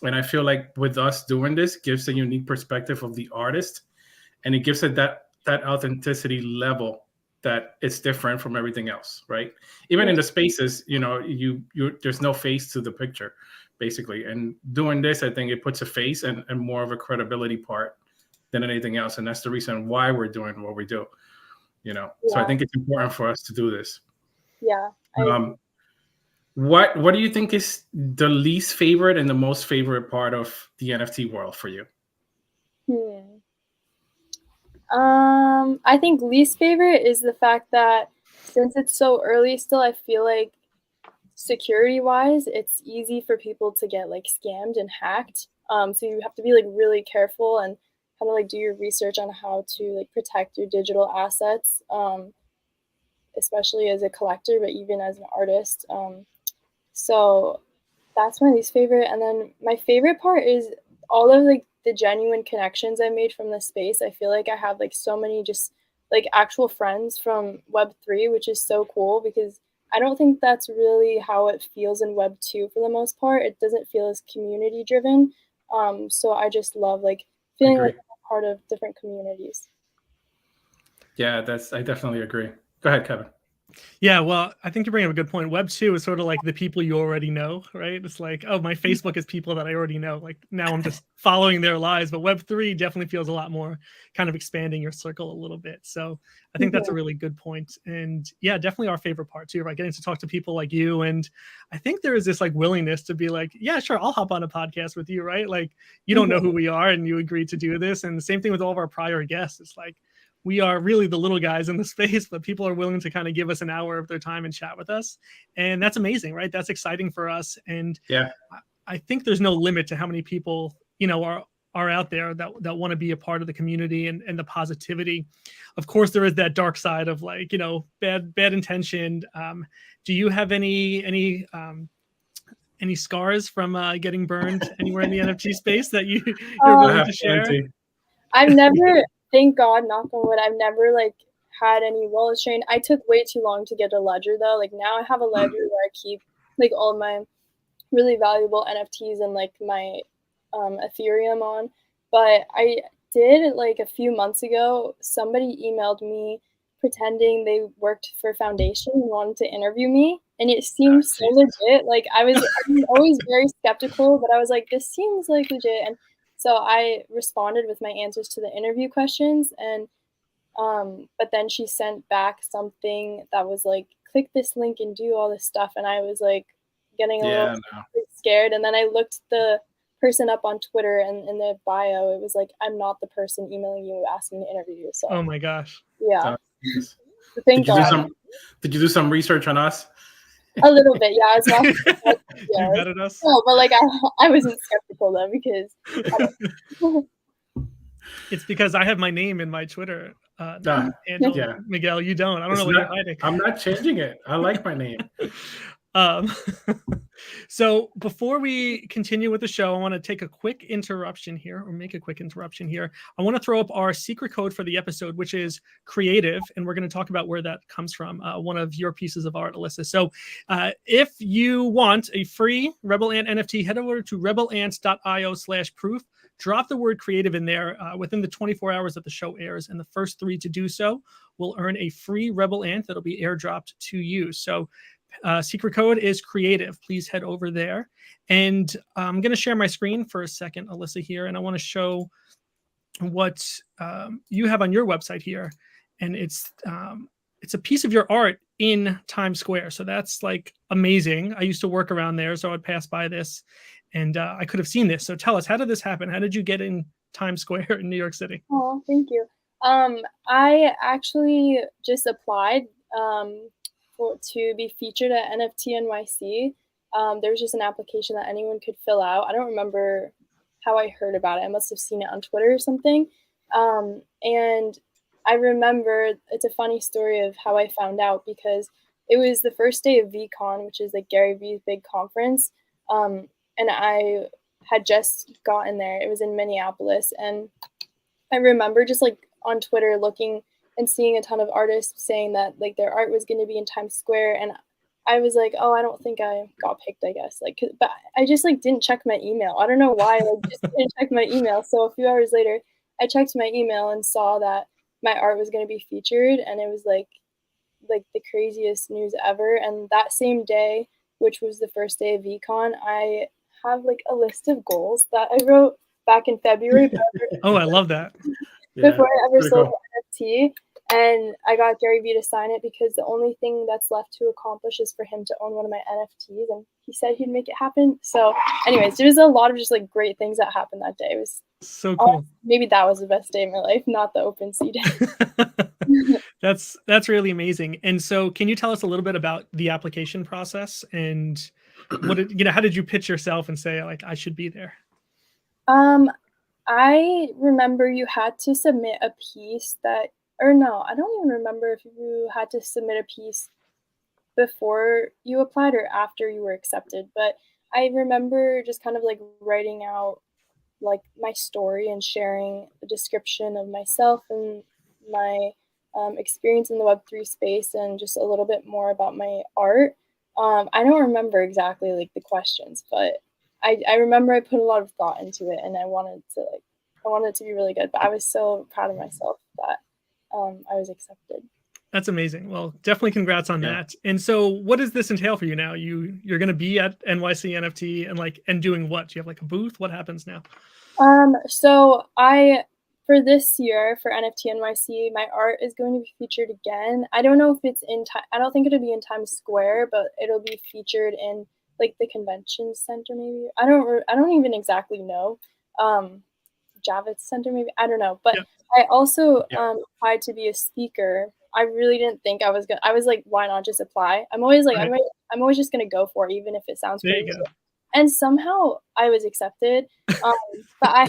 and I feel like with us doing this gives a unique perspective of the artist, and it gives it that authenticity level that it's different from everything else, right? Even in the spaces, you there's no face to the picture, basically. And doing this, I think it puts a face and more of a credibility part than anything else. And that's the reason why we're doing what we do, Yeah. So I think it's important for us to do this. Yeah. What do you think is the least favorite and the most favorite part of the NFT world for you? I think least favorite is the fact that since it's so early still, I feel like security wise, it's easy for people to get like scammed and hacked. So you have to be like really careful and kind of like do your research on how to like protect your digital assets, especially as a collector, but even as an artist. So that's my least favorite. And then my favorite part is all of like the genuine connections I made from this space. I feel like I have like so many just like actual friends from Web3, which is so cool, because I don't think that's really how it feels in Web2 for the most part. It doesn't feel as community driven. So I just love like feeling like I'm a part of different communities. Yeah, I definitely agree. Go ahead, Kevin. Yeah, well, I think you bring up a good point. Web 2 is sort of like the people you already know, right? It's like, oh, my Facebook is people that I already know. Like now I'm just following their lives. But Web 3 definitely feels a lot more kind of expanding your circle a little bit. So I think that's a really good point. And yeah, definitely our favorite part too, right? Getting to talk to people like you. And I think there is this like willingness to be like, yeah, sure, I'll hop on a podcast with you, right? Like you don't know who we are and you agreed to do this. And the same thing with all of our prior guests. It's like, we are really the little guys in the space, but people are willing to kind of give us an hour of their time and chat with us. And that's amazing, right? That's exciting for us. And Yeah, I think there's no limit to how many people, are out there that want to be a part of the community and the positivity. Of course, there is that dark side of like, bad intention. Do you have any scars from getting burned anywhere in the NFT space that you're I willing have to share? plenty. I've never, thank God, knock on wood, I've never like had any wallets chained. I took way too long to get a ledger though. Like now I have a ledger where I keep like all of my really valuable NFTs and like my Ethereum on. But I did like a few months ago, somebody emailed me pretending they worked for Foundation and wanted to interview me. And it seemed so legit. Like I was always very skeptical, but I was like, this seems like legit. And so I responded with my answers to the interview questions. And but then she sent back something that was like, click this link and do all this stuff. And I was like getting a little scared. And then I looked the person up on Twitter, and in their bio, it was like, I'm not the person emailing you asking to interview you. So Oh my gosh. yeah. Did you do some research on us? A little bit, yeah. I was watching You vetted us? No, but like I wasn't skeptical though, because it's because I have my name in my Twitter. Yeah. Miguel, you don't. I don't know what you're hiding. I'm not changing it. I like my name. So before we continue with the show, I want to take a quick interruption here, or make a quick interruption here. I want to throw up our secret code for the episode, which is creative, and we're going to talk about where that comes from, one of your pieces of art, Alyssa. So if you want a free Rebel Ant NFT, head over to rebelants.io/proof. Drop the word creative in there within the 24 hours that the show airs, and the first 3 to do so will earn a free Rebel Ant that'll be airdropped to you. So secret code is creative. Please head over there. And I'm going to share my screen for a second, Alyssa, here, and I want to show what you have on your website here. And it's a piece of your art in Times Square. So that's like amazing. I used to work around there, so I'd pass by this, and I could have seen this. So tell us, how did this happen? How did you get in Times Square in New York City? Oh, thank you. I actually just applied to be featured at NFT NYC. There was just an application that anyone could fill out. I don't remember how I heard about it. I must have seen it on Twitter or something. And I remember, it's a funny story of how I found out, because it was the first day of VCon, which is like Gary Vee's big conference. And I had just gotten there. It was in Minneapolis. And I remember just like on Twitter looking and seeing a ton of artists saying that like their art was going to be in Times Square. And I was like, oh, I don't think I got picked, I guess. Like, but I just like didn't check my email. I don't know why, like just didn't check my email. So a few hours later, I checked my email and saw that my art was going to be featured. And it was like the craziest news ever. And that same day, which was the first day of VCon, I have like a list of goals that I wrote back in February. Oh, I love that. Before I ever sold the NFT, and I got Gary Vee to sign it, because the only thing that's left to accomplish is for him to own one of my NFTs, and he said he'd make it happen. So anyways, there was a lot of just like great things that happened that day. It was so cool. Maybe that was the best day of my life, not the OpenSea day. That's really amazing. And so can you tell us a little bit about the application process, and how did you pitch yourself and say like, I should be there? I remember you had to submit a piece I don't even remember if you had to submit a piece before you applied or after you were accepted. But I remember just kind of like writing out like my story and sharing a description of myself and my experience in the Web3 space, and just a little bit more about my art. I don't remember exactly like the questions, but I remember I put a lot of thought into it, and I wanted it to be really good. But I was so proud of myself that I was accepted. That's amazing. Well, definitely congrats on that. And so what does this entail for you now? You're going to be at NYC NFT and doing what? Do you have like a booth? What happens now? So for this year for NFT NYC, my art is going to be featured again. I don't know if it's I don't think it'll be in Times Square, but it'll be featured in like the convention center maybe. I don't even exactly know. Javits Center maybe. I don't know. But I also applied to be a speaker. I really didn't think I was like, why not just apply? I'm always like, I'm always just gonna go for it, even if it sounds crazy. And somehow I was accepted. But I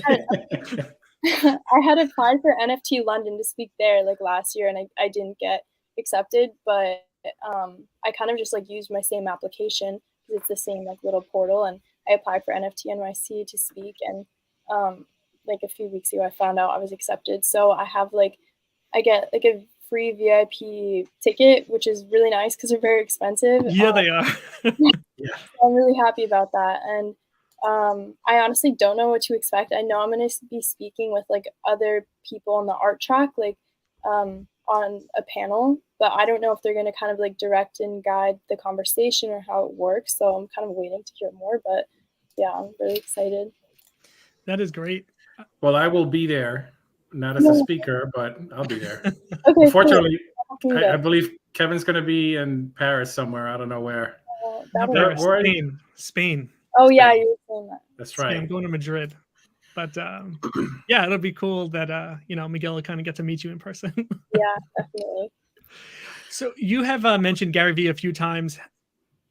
had applied for NFT London to speak there like last year, and I didn't get accepted. But I kind of just like used my same application because it's the same like little portal, and I applied for NFT NYC to speak. And like a few weeks ago, I found out I was accepted. So I get like a free VIP ticket, which is really nice because they're very expensive. Yeah, they are. I'm really happy about that. And I honestly don't know what to expect. I know I'm going to be speaking with like other people on the art track, like on a panel, but I don't know if they're going to kind of like direct and guide the conversation or how it works. So I'm kind of waiting to hear more, but yeah, I'm really excited. That is great. Well, I will be there, not as a speaker, but I'll be there. Okay. Unfortunately, cool. I believe Kevin's going to be in Paris somewhere. I don't know where. Spain. Oh, Spain. Yeah, you were saying that. That's right. Spain, I'm going to Madrid. But yeah, it'll be cool that Miguel will kind of get to meet you in person. Yeah, definitely. So you have mentioned Gary Vee a few times.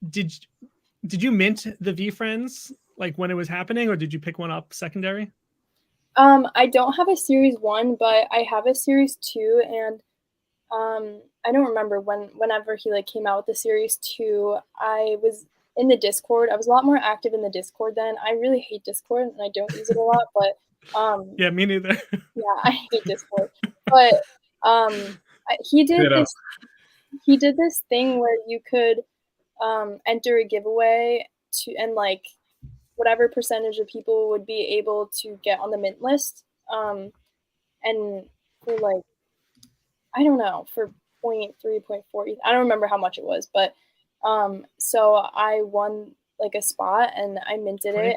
Did you mint the V Friends like when it was happening, or did you pick one up secondary? I don't have a series 1, but I have a series 2, and I don't remember whenever he like came out with the series 2, I was in the Discord. I was a lot more active in the Discord then. I really hate Discord and I don't use it a lot, but yeah, me neither. Yeah, I hate Discord. But he did this thing where you could enter a giveaway and like whatever percentage of people would be able to get on the mint list. And for like, I don't know, for 0.3, 0.4, I don't remember how much it was, but so I won like a spot and I minted it.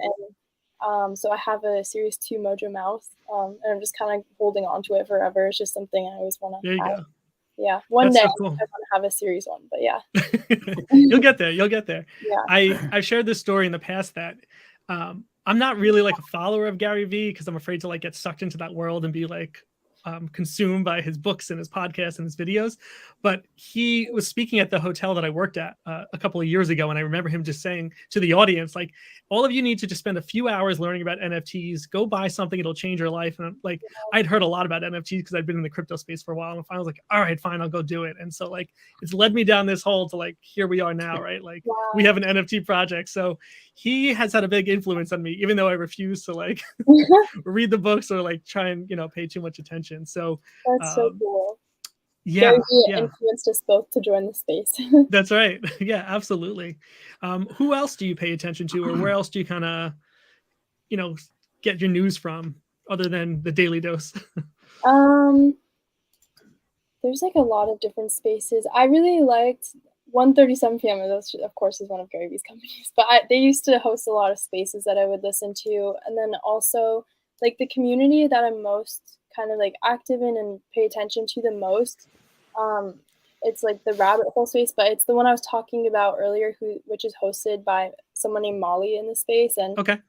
And so I have a series 2 Mojo Mouse, and I'm just kind of holding on to it forever. It's just something I always want to have. There you go. Yeah, one day I want to have a series 1, but yeah. You'll get there. Yeah. I've shared this story in the past that I'm not really like a follower of Gary Vee because I'm afraid to like get sucked into that world and be like consumed by his books and his podcasts and his videos. But he was speaking at the hotel that I worked at a couple of years ago. And I remember him just saying to the audience, like, all of you need to just spend a few hours learning about NFTs, go buy something, it'll change your life. And like, I'd heard a lot about NFTs because I'd been in the crypto space for a while. And finally I was like, all right, fine, I'll go do it. And so like, it's led me down this hole to like, here we are now, right? Like we have an NFT project. So he has had a big influence on me, even though I refuse to like read the books or like try and, pay too much attention. So that's so cool. Yeah, influenced us both to join the space. That's right. Yeah, absolutely. Who else do you pay attention to, or where else do you kind of, get your news from, other than the Daily Dose? There's like a lot of different spaces. I really liked 1:37 p.m. Of course, is one of Gary Vee's companies, but they used to host a lot of spaces that I would listen to, and then also like the community that I'm most kind of like active in and pay attention to the most. It's like the rabbit hole space, but it's the one I was talking about earlier, which is hosted by someone named Molly in the space. And okay.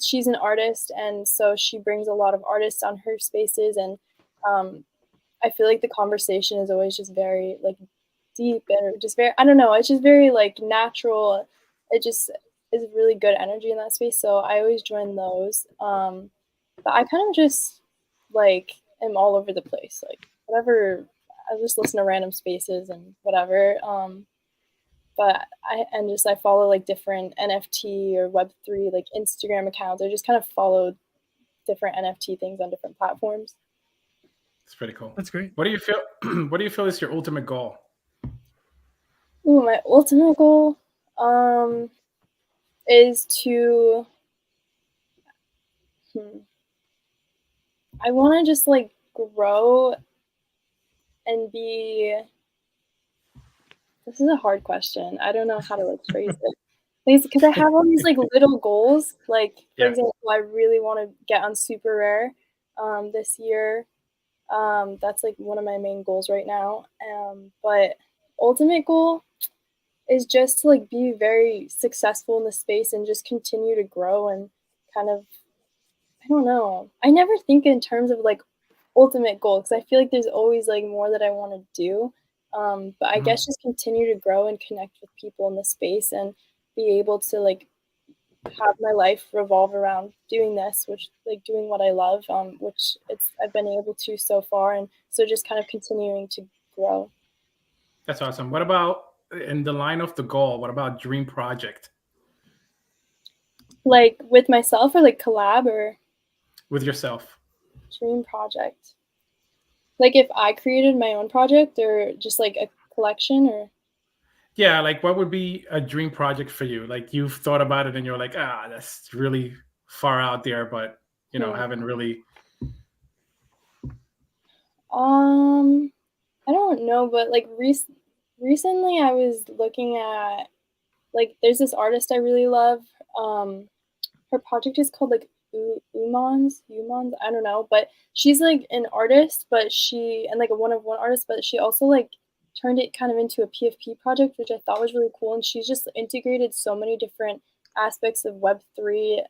She's an artist, and so she brings a lot of artists on her spaces, and I feel like the conversation is always just very like deep and just very, I don't know, it's just very like natural. It just is really good energy in that space, so I always join those. But I kind of just like am all over the place, like whatever. I just listen to random spaces and whatever. But I follow like different NFT or Web3 like Instagram accounts. I just kind of follow different NFT things on different platforms. It's pretty cool. That's great. What do you feel? What do you feel is your ultimate goal? Ooh, my ultimate goal is to. I want to just like grow and be This is a hard question. I don't know how to like phrase it. Because I have all these like little goals. Like for example, I really want to get on super rare this year. That's like one of my main goals right now. But ultimate goal is just to like be very successful in the space and just continue to grow and kind of, I don't know. I never think in terms of like ultimate goal because I feel like there's always like more that I want to do. But I guess just continue to grow and connect with people in the space and be able to like have my life revolve around doing this, which like doing what I love, which I've been able to so far. And so just kind of continuing to grow. That's awesome. What about in the line of the goal? What about dream project? Like with myself or like collab or? With yourself. Dream project. Like if I created my own project or just like a collection or? Yeah, like what would be a dream project for you? Like you've thought about it and you're like, that's really far out there, but you know, haven't really. I don't know, but like recently I was looking at like there's this artist I really love. Her project is called like Umans, I don't know, but she's like an artist, but and like a one-of-one artist, but she also like turned it kind of into a PFP project, which I thought was really cool. And she's just integrated so many different aspects of Web3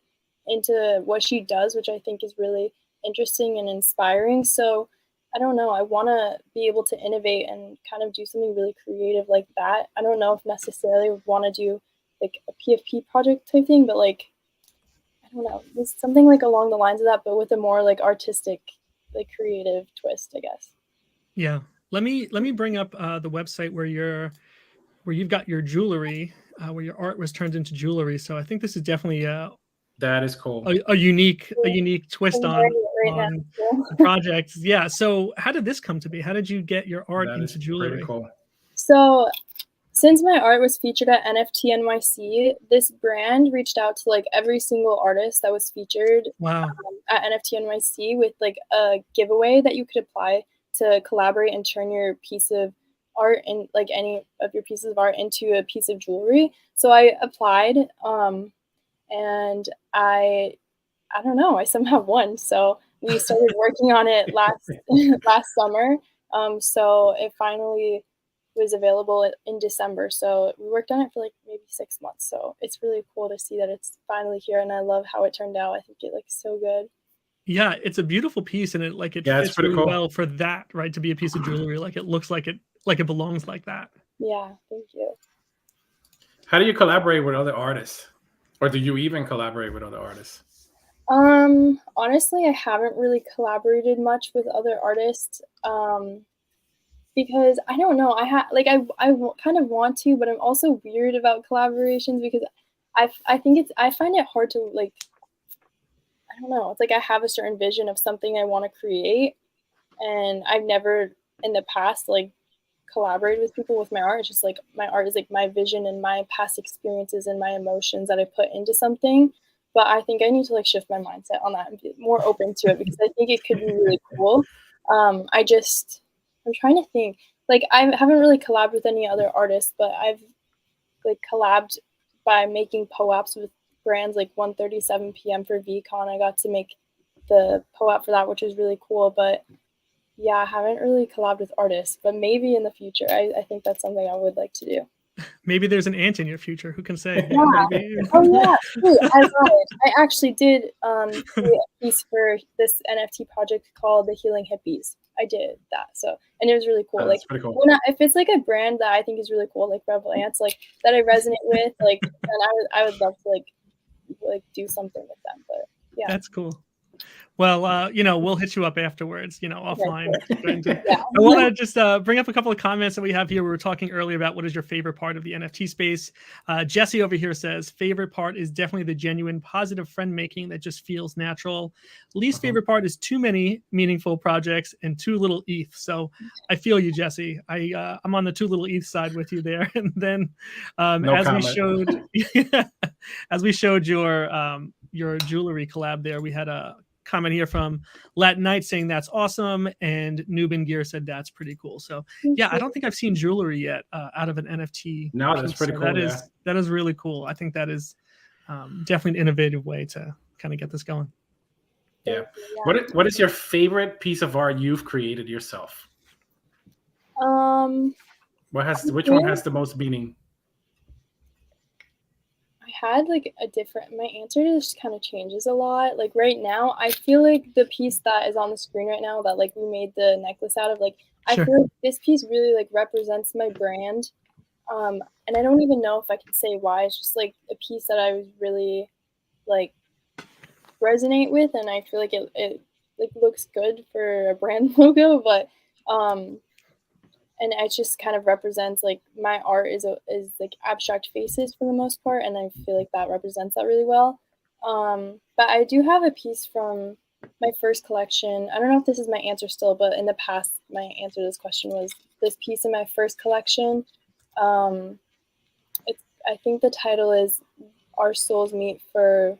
into what she does, which I think is really interesting and inspiring. So I don't know. I want to be able to innovate and kind of do something really creative like that. I don't know if necessarily would want to do like a PFP project type thing, but like, I don't know, it's something like along the lines of that, but with a more like artistic, like creative twist, I guess. Yeah. Let me bring up the website where you've got your jewelry, where your art was turned into jewelry. So I think this is definitely that is cool. A unique twist on the project. Yeah. So how did this come to be? How did you get your art into jewelry? Pretty cool. So since my art was featured at NFT NYC, this brand reached out to like every single artist that was featured at NFT NYC with like a giveaway that you could apply to collaborate and turn your piece of art and like any of your pieces of art into a piece of jewelry. So I applied and I don't know, I somehow won. So we started working on it last summer. So it finally was available in December. So we worked on it for like maybe 6 months. So it's really cool to see that it's finally here, and I love how it turned out. I think it looks so good. Yeah, it's a beautiful piece, and it fits really well for that, right? To be a piece of jewelry, like it looks like it belongs like that. Yeah, thank you. How do you collaborate with other artists, or do you even collaborate with other artists? Honestly, I haven't really collaborated much with other artists. Because I don't know, I kind of want to, but I'm also weird about collaborations because I find it hard to like, I don't know. It's like I have a certain vision of something I want to create, and I've never in the past like collaborated with people with my art. It's just like my art is like my vision and my past experiences and my emotions that I put into something. But I think I need to like shift my mindset on that and be more open to it because I think it could be really cool. I'm trying to think. Like I haven't really collabed with any other artists, but I've like collabed by making POAPs with brands like 1:37 p.m. for VCon. I got to make the POAP for that, which was really cool. But yeah, I haven't really collabed with artists, but maybe in the future, I think that's something I would like to do. Maybe there's an ant in your future. Who can say? Yeah. Oh yeah. Dude, I lied. I actually did create a piece for this NFT project called the Healing Hippies. I did that. So, and it was really cool. Like, pretty cool. If it's like a brand that I think is really cool, like Rebel Ants, like that I resonate with, like, then I would love to like do something with them. But yeah, that's cool. Well, we'll hit you up afterwards, offline. Yeah. I want to just bring up a couple of comments that we have here. We were talking earlier about what is your favorite part of the NFT space. Jesse over here says, favorite part is definitely the genuine positive friend making that just feels natural. Least favorite part is too many meaningful projects and too little ETH. So I feel you, Jesse. I'm on the too little ETH side with you there. And then as we showed your jewelry collab there, we had a comment here from Latin Knight saying that's awesome, and Nubin Gear said that's pretty cool. So yeah, I don't think I've seen jewelry yet out of an NFT. No, that's piece. pretty So cool. that is really cool. I think that is definitely an innovative way to kind of get this going. Yeah. What is your favorite piece of art you've created yourself? Which one has the most meaning? I had like my answer just kind of changes a lot. Like right now, I feel like the piece that is on the screen right now that like we made the necklace out of, like I feel like this piece really like represents my brand. And I don't even know if I can say why. It's just like a piece that I was really like resonate with, and I feel like it like looks good for a brand logo, but and it just kind of represents like my art is like abstract faces for the most part, and I feel like that represents that really well. But I do have a piece from my first collection. I don't know if this is my answer still, but in the past my answer to this question was this piece in my first collection. I think the title is Our Souls Meet for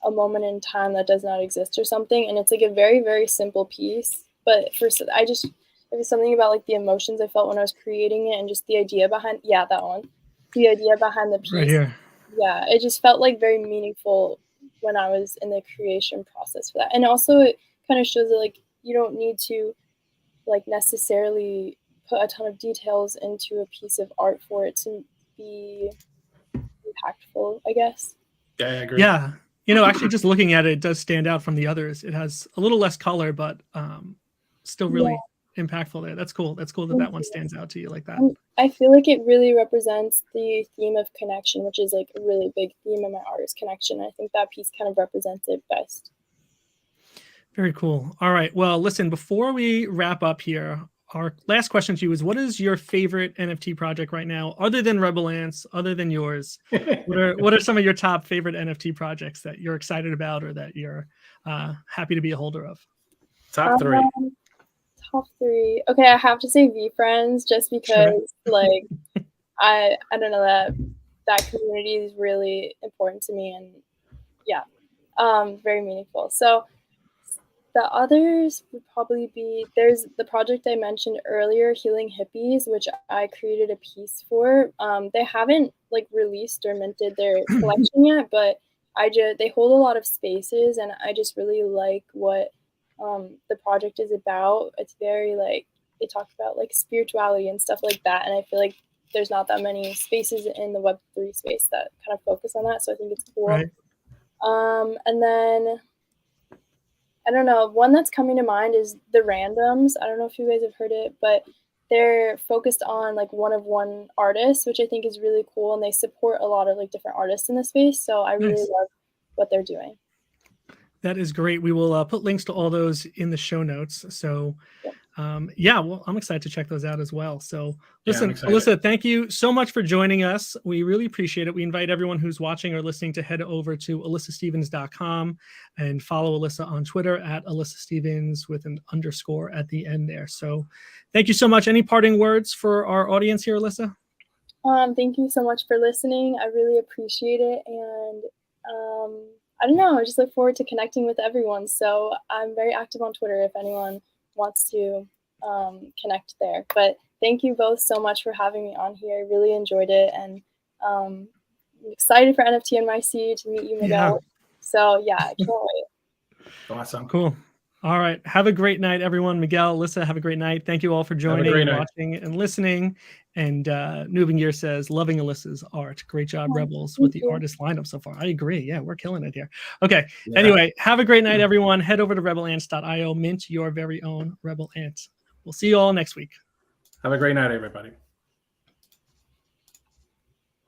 a Moment in Time That Does Not Exist or something, and it's like a very, very simple piece, but it was something about like the emotions I felt when I was creating it, and just the idea behind the idea behind the piece right here. Yeah, it just felt like very meaningful when I was in the creation process for that. And also it kind of shows that like you don't need to like necessarily put a ton of details into a piece of art for it to be impactful, I guess. Yeah, I agree. Yeah, you know, actually just looking at it, it does stand out from the others. It has a little less color, but still really impactful there. That's cool. That's cool that one stands out to you like that. I feel like it really represents the theme of connection, which is like a really big theme in my art is connection. I think that piece kind of represents it best. Very cool. All right. Well, listen, before we wrap up here, our last question to you is, what is your favorite NFT project right now, other than Rebel Ants, other than yours? What are some of your top favorite NFT projects that you're excited about or that you're happy to be a holder of? Top three. Top three. Okay, I have to say VeeFriends just because like I don't know, that community is really important to me, and yeah, very meaningful. So the others would probably be, there's the project I mentioned earlier, Healing Hippies, which I created a piece for. They haven't like released or minted their collection yet, but they hold a lot of spaces, and I just really like what the project is about. It's very like, they talk about like spirituality and stuff like that, and I feel like there's not that many spaces in the Web3 space that kind of focus on that, so I think it's cool. Right. And then I don't know, one that's coming to mind is the Randoms. I don't know if you guys have heard it, but they're focused on like one-of-one artists, which I think is really cool, and they support a lot of like different artists in the space, so I really love what they're doing. That is great. We will put links to all those in the show notes. So yeah, well, I'm excited to check those out as well. So listen, Alyssa, thank you so much for joining us. We really appreciate it. We invite everyone who's watching or listening to head over to alyssastevens.com and follow Alyssa on Twitter at Alyssa Stevens with an _ at the end there. So thank you so much. Any parting words for our audience here, Alyssa? Thank you so much for listening. I really appreciate it. And I don't know, I just look forward to connecting with everyone. So I'm very active on Twitter if anyone wants to connect there. But thank you both so much for having me on here. I really enjoyed it, and I'm excited for NFT NYC to meet you, Miguel. Yeah. So yeah, I can't wait. Awesome. Cool. All right. Have a great night, everyone. Miguel, Alyssa, have a great night. Thank you all for joining and watching and listening. And Nubin Gear says, loving Alyssa's art. Great job, Rebels, with the artist lineup so far. I agree. Yeah, we're killing it here. Okay. Yeah. Anyway, have a great night, everyone. Head over to rebelants.io, mint your very own Rebel Ants. We'll see you all next week. Have a great night, everybody.